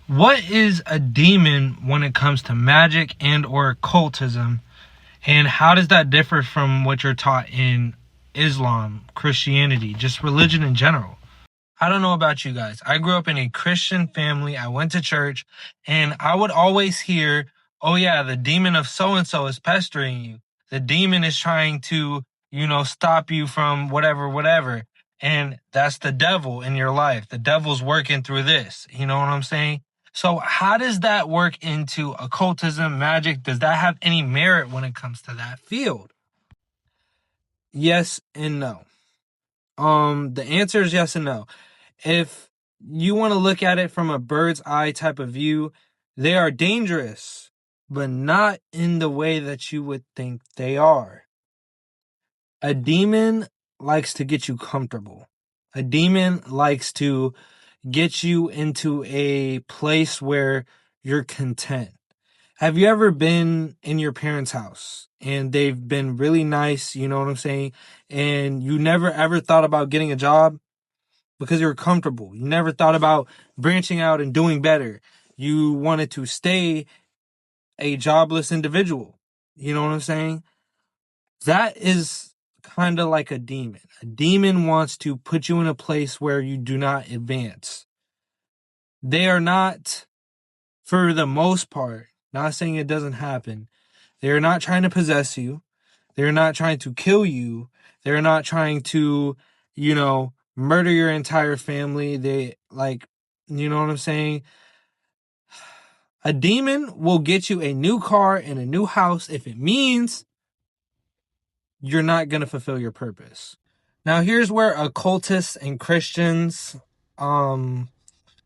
What is a demon when it comes to magic and or occultism? And how does that differ from what you're taught in Islam, Christianity, just religion in general? I don't know about you guys. I grew up in a Christian family. I went to church and I would always hear, oh yeah, the demon of so-and-so is pestering you. The demon is trying to, stop you from whatever. And that's the devil in your life. The devil's working through this. You know what I'm saying? So how does that work into occultism, magic? Does that have any merit when it comes to that field? Yes and no. The answer is yes and no. If you want to look at it from a bird's eye type of view, they are dangerous, but not in the way that you would think they are. A demon likes to get you comfortable. A demon likes to get you into a place where you're content. Have you ever been in your parents' house and they've been really nice, you know what I'm saying? And you never ever thought about getting a job because you were comfortable. You never thought about branching out and doing better. You wanted to stay a jobless individual. You know what I'm saying? That is kind of like a demon. A demon wants to put you in a place where you do not advance. They are not, for the most part, not saying it doesn't happen. They're not trying to possess you. They're not trying to kill you. They're not trying to, murder your entire family. They you know what I'm saying? A demon will get you a new car and a new house if it means you're not going to fulfill your purpose. Now, here's where occultists and Christians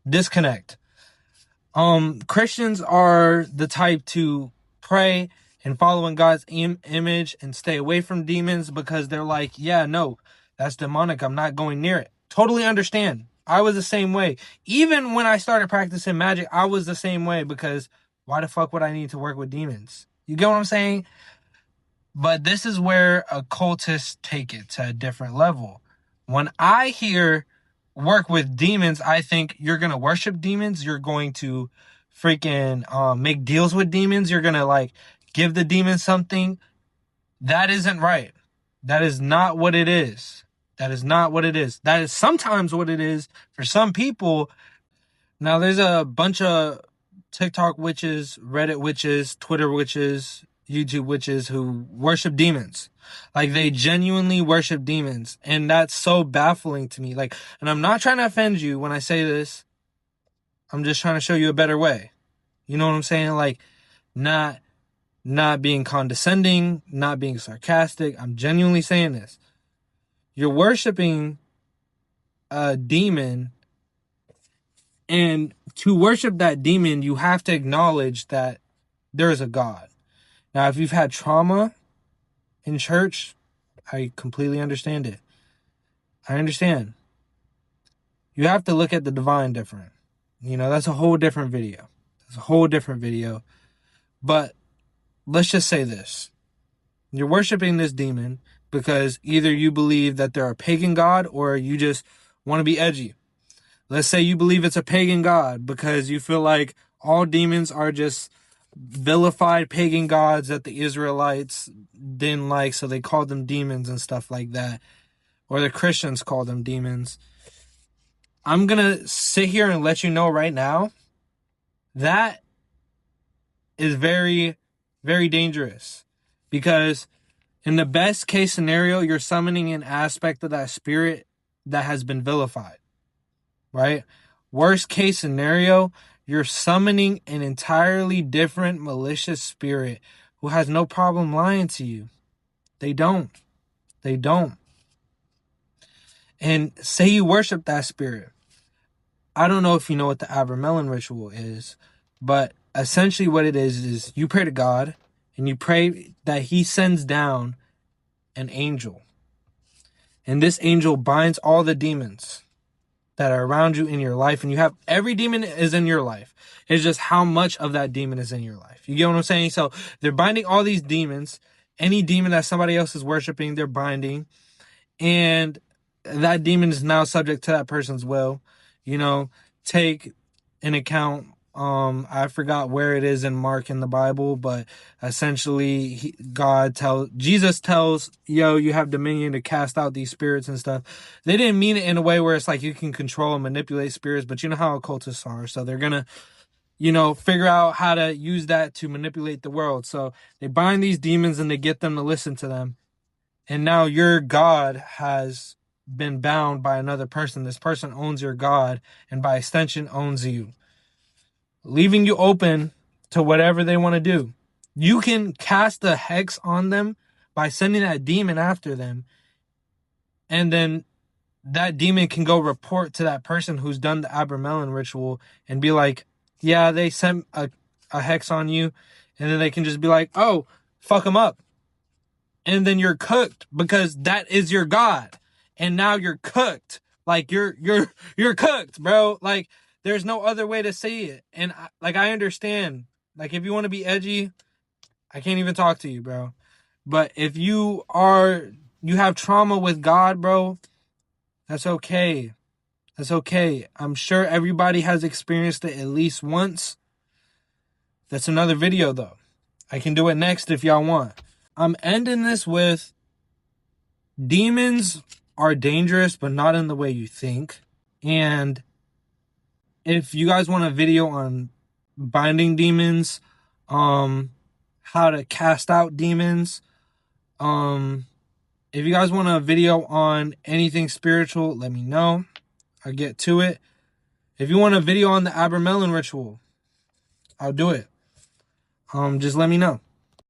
disconnect. Christians are the type to pray and follow in God's image and stay away from demons because they're like, yeah, no, that's demonic. I'm not going near it. Totally understand. I was the same way. Even when I started practicing magic, I was the same way because why the fuck would I need to work with demons? You get what I'm saying? But this is where occultists take it to a different level. When I hear work with demons, I think you're going to worship demons. You're going to freaking make deals with demons. You're going to give the demon something. That isn't right. That is not what it is. That is not what it is. That is sometimes what it is for some people. Now, there's a bunch of TikTok witches, Reddit witches, Twitter witches, YouTube witches who worship demons. They genuinely worship demons. And that's so baffling to me. And I'm not trying to offend you when I say this. I'm just trying to show you a better way. You know what I'm saying? Not being condescending, not being sarcastic. I'm genuinely saying this. You're worshiping a demon, and to worship that demon, you have to acknowledge that there is a God. Now, if you've had trauma in church, I completely understand it. I understand. You have to look at the divine different. That's a whole different video. That's a whole different video. But let's just say this. You're worshiping this demon because either you believe that they're a pagan god or you just want to be edgy. Let's say you believe it's a pagan god because you feel like all demons are just vilified pagan gods that the Israelites didn't like, so they called them demons and stuff like that. Or the Christians call them demons. I'm going to sit here and let you know right now that is very, very dangerous. Because in the best case scenario, you're summoning an aspect of that spirit that has been vilified. Right? Worst case scenario, you're summoning an entirely different malicious spirit who has no problem lying to you. They don't. They don't. And say you worship that spirit. I don't know if you know what the Abramelin ritual is, but essentially what it is you pray to God and you pray that he sends down an angel. And this angel binds all the demons that are around you in your life, and you have every demon is in your life. It's just how much of that demon is in your life. You get what I'm saying? So they're binding all these demons. Any demon that somebody else is worshiping, they're binding. And that demon is now subject to that person's will. Take in account I forgot where it is in Mark in the Bible, but essentially Jesus tells, yo, you have dominion to cast out these spirits and stuff. They didn't mean it in a way where it's like you can control and manipulate spirits, but you know how occultists are. So they're gonna, figure out how to use that to manipulate the world. So they bind these demons and they get them to listen to them. And now your God has been bound by another person. This person owns your God and by extension owns you, leaving you open to whatever they want to do. You can cast a hex on them by sending that demon after them. And then that demon can go report to that person who's done the Abramelin ritual and be like, yeah, they sent a hex on you. And then they can just be like, oh, fuck them up. And then you're cooked because that is your God. And now you're cooked. Like you're cooked, bro. Like there's no other way to say it. And I understand. Like if you want to be edgy, I can't even talk to you, bro. But if you have trauma with God, bro, that's okay. That's okay. I'm sure everybody has experienced it at least once. That's another video though. I can do it next if y'all want. I'm ending this with demons are dangerous, but not in the way you think. And if you guys want a video on binding demons, how to cast out demons, if you guys want a video on anything spiritual, let me know. I'll get to it. If you want a video on the Abramelin ritual, I'll do it. Just let me know.